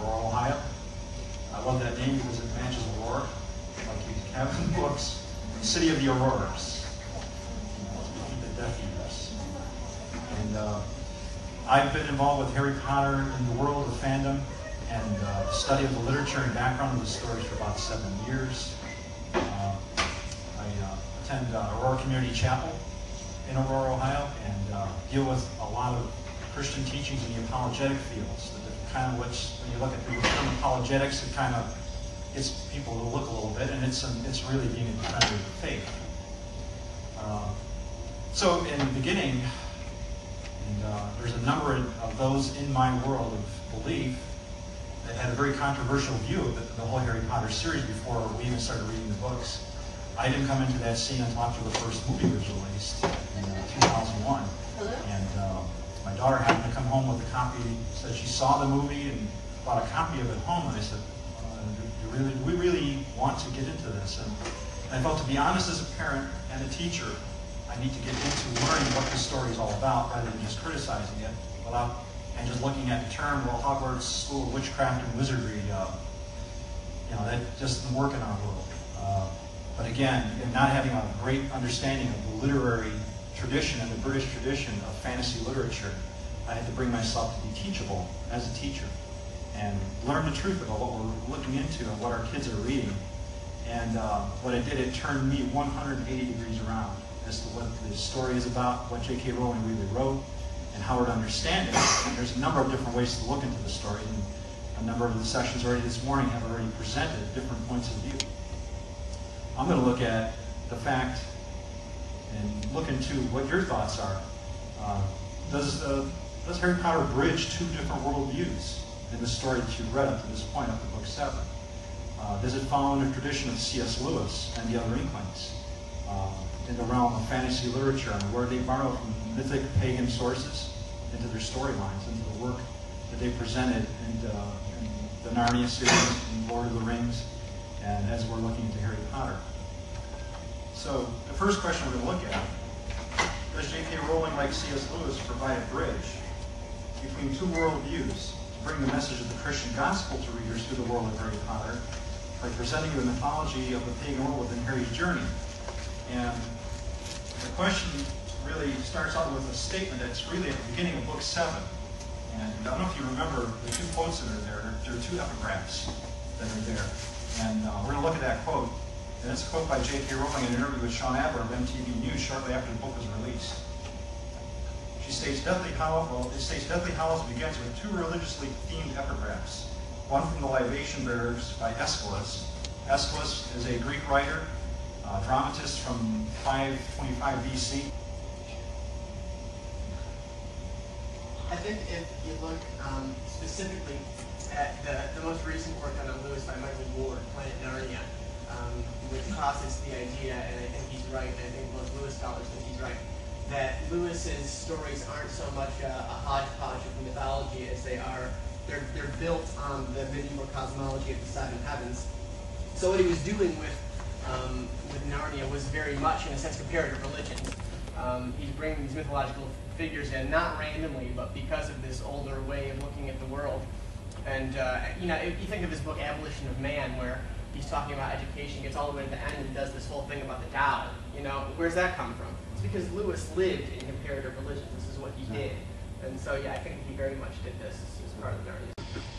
Aurora, Ohio. I love that name because it matches Aurora, like you have in the books. The city of the Auroras, the Death Eaters. And I've been involved with Harry Potter in the world of fandom and the study of the literature and background of the stories for about 7 years. I attend Aurora Community Chapel in Aurora, Ohio, and deal with a lot of Christian teachings in the apologetic fields. Kind of which, when you look at the term apologetics, it kind of gets people to look a little bit, and it's really being a defender of the faith. So in the beginning, and there's a number of those in my world of belief that had a very controversial view of the whole Harry Potter series before we even started reading the books. I didn't come into that scene until after the first movie was released in 2001. And my daughter happened to come home with a copy, said she saw the movie and bought a copy of it home, and I said, do we really want to get into this? And I felt, to be honest, as a parent and a teacher, I need to get into learning what the story is all about rather than just criticizing it and just looking at the term, well, Hogwarts School of Witchcraft and Wizardry, that just doesn't work in our world. But again, not having a great understanding of the literary tradition and the British tradition of fantasy literature, I had to bring myself to be teachable as a teacher and learn the truth about what we're looking into and what our kids are reading. And what it did, it turned me 180 degrees around as to what the story is about, what J.K. Rowling really wrote, and how to understand it. And there's a number of different ways to look into the story, and a number of the sessions already this morning have already presented different points of view. I'm going to look at the fact and look into what your thoughts are. Does Harry Potter bridge two different worldviews in the story that you've read up to this point, up to book 7? Does it follow in the tradition of C.S. Lewis and the other Inklings in the realm of fantasy literature, and where they borrow from mythic pagan sources into their storylines, into the work that they presented in the Narnia series, in Lord of the Rings, and as we're looking into Harry Potter? So the first question we're going to look at, does J.K. Rowling, like C.S. Lewis, provide a bridge between two worldviews to bring the message of the Christian gospel to readers through the world of Harry Potter by presenting the mythology of the pagan world within Harry's journey? And the question really starts out with a statement that's really at the beginning of book 7. And I don't know if you remember the two quotes that are there. There are two epigraphs that are there. And we're going to look at that quote. And it's a quote by J.K. Rowling in an interview with Sean Adler of MTV News shortly after the book was released. She states, Deathly Hallows begins with two religiously themed epigraphs. One from the Libation Bearers by Aeschylus. Aeschylus is a Greek writer, dramatist from 525 BC. I think if you look specifically at the most recent work on Lewis by Michael Ward, Planet Narnia, which posits the idea, and I think he's right, and I think most Lewis scholars think he's right, that Lewis's stories aren't so much a hodgepodge of mythology as they're built on the medieval cosmology of the seven heavens. So what he was doing with Narnia was very much, in a sense, comparative religions. He's bringing these mythological figures in, not randomly, but because of this older way of looking at the world. And if you think of his book Abolition of Man, where he's talking about education, gets all the way to the end and does this whole thing about the Tao. Where's that come from? It's because Lewis lived in comparative religion. This is what he did. And so, yeah, I think he very much did this as part of Narnia.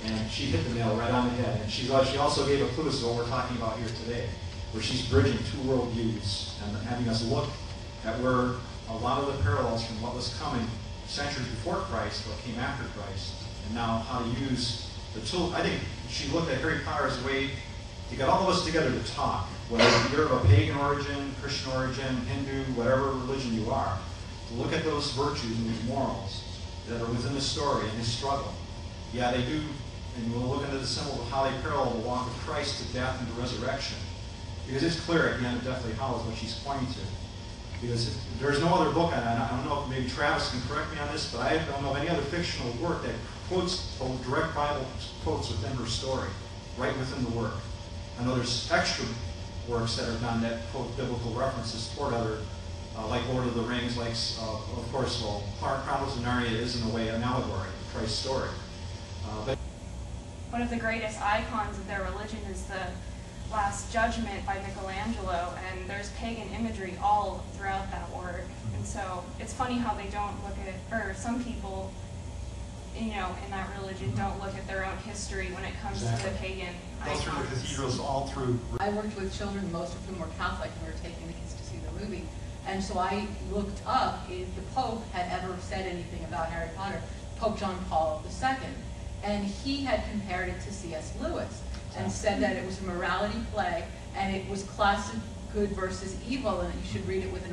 And she hit the nail right on the head. And she also gave a clue to what we're talking about here today, where she's bridging two worldviews and having us look at where a lot of the parallels from what was coming centuries before Christ, what came after Christ, and now how to use the tool. I think she looked at Harry Potter as a way to get all of us together to talk, whether you're of a pagan origin, Christian origin, Hindu, whatever religion you are, to look at those virtues and these morals that are within the story and his struggle. Yeah, they do, and we'll look into the symbols of how they parallel the walk of Christ to death and to resurrection. Because it's clear at the end of Deathly Hallows what she's pointing to. Because there's no other book on it. I don't know if maybe Travis can correct me on this, but I don't know of any other fictional work that quotes direct Bible quotes within her story, right within the work. I know there's extra works that are done that quote biblical references toward other, like Lord of the Rings, like, of course, Chronicles of Narnia is in a way an allegory of Christ's story. But one of the greatest icons of their religion is the Last Judgment by Michelangelo, and there's pagan imagery all throughout that work. And so it's funny how they don't look at, or some people, in that religion don't look at their own history when it comes to the pagan Go through the icons. cathedrals all through. I worked with children, most of whom were Catholic, and we were taking the kids to see the movie. And so I looked up if the Pope had ever said anything about Harry Potter, Pope John Paul II. And he had compared it to C.S. Lewis and said that it was a morality play and it was classic good versus evil, and that you should read it with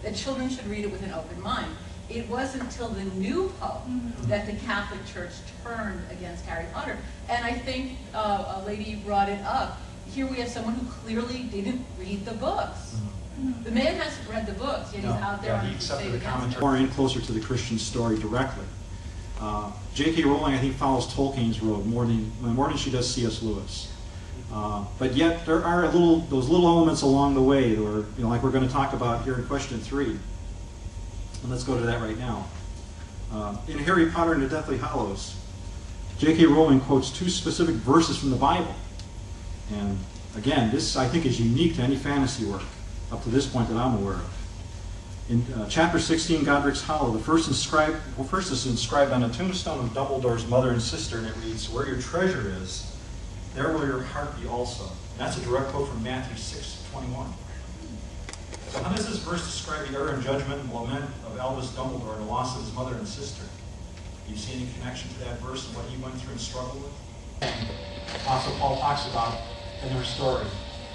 that children should read it with an open mind. It wasn't until the new Pope that the Catholic Church turned against Harry Potter. And I think a lady brought it up. Here we have someone who clearly didn't read the books. The man hasn't read the books, yet he's out there on he accepted the against commentary. it. More in closer to the Christian story directly. J.K. Rowling, I think, follows Tolkien's road more than she does C.S. Lewis. But yet there are those little elements along the way, where, like we're going to talk about here in question 3. And let's go to that right now. In Harry Potter and the Deathly Hallows, J.K. Rowling quotes 2 specific verses from the Bible. And again, this I think is unique to any fantasy work up to this point that I'm aware of. In chapter 16, Godric's Hollow, the first is inscribed on a tombstone of Dumbledore's mother and sister, and it reads, "Where your treasure is, there will your heart be also." And that's a direct quote from Matthew 6:21. So how does this verse describe the error and judgment and lament of Albus Dumbledore and the loss of his mother and sister? Do you see any connection to that verse and what he went through and struggled with? And Apostle Paul talks about in their story,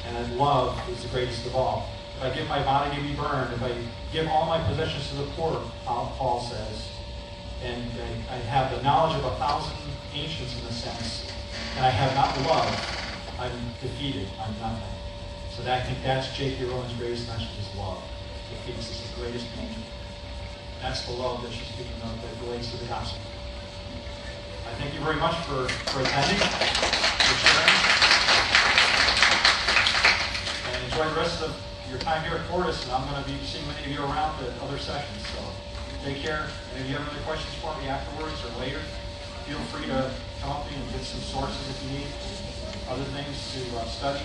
and that love is the greatest of all. If I give my body to be burned, if I give all my possessions to the poor, Paul says, and I have the knowledge of 1,000 ancients in a sense, and I have not love, I'm defeated, I'm nothing. So I think that's J.K. Rowling's greatest message is love. Defeats is the greatest danger. That's the love that she's speaking of that relates to the gospel. I thank you very much for attending, for sharing, and enjoy the rest of your time here at Portus, and I'm going to be seeing many of you around at other sessions. So take care, and if you have other questions for me afterwards or later, feel free to come up to me and get some sources if you need, other things to study.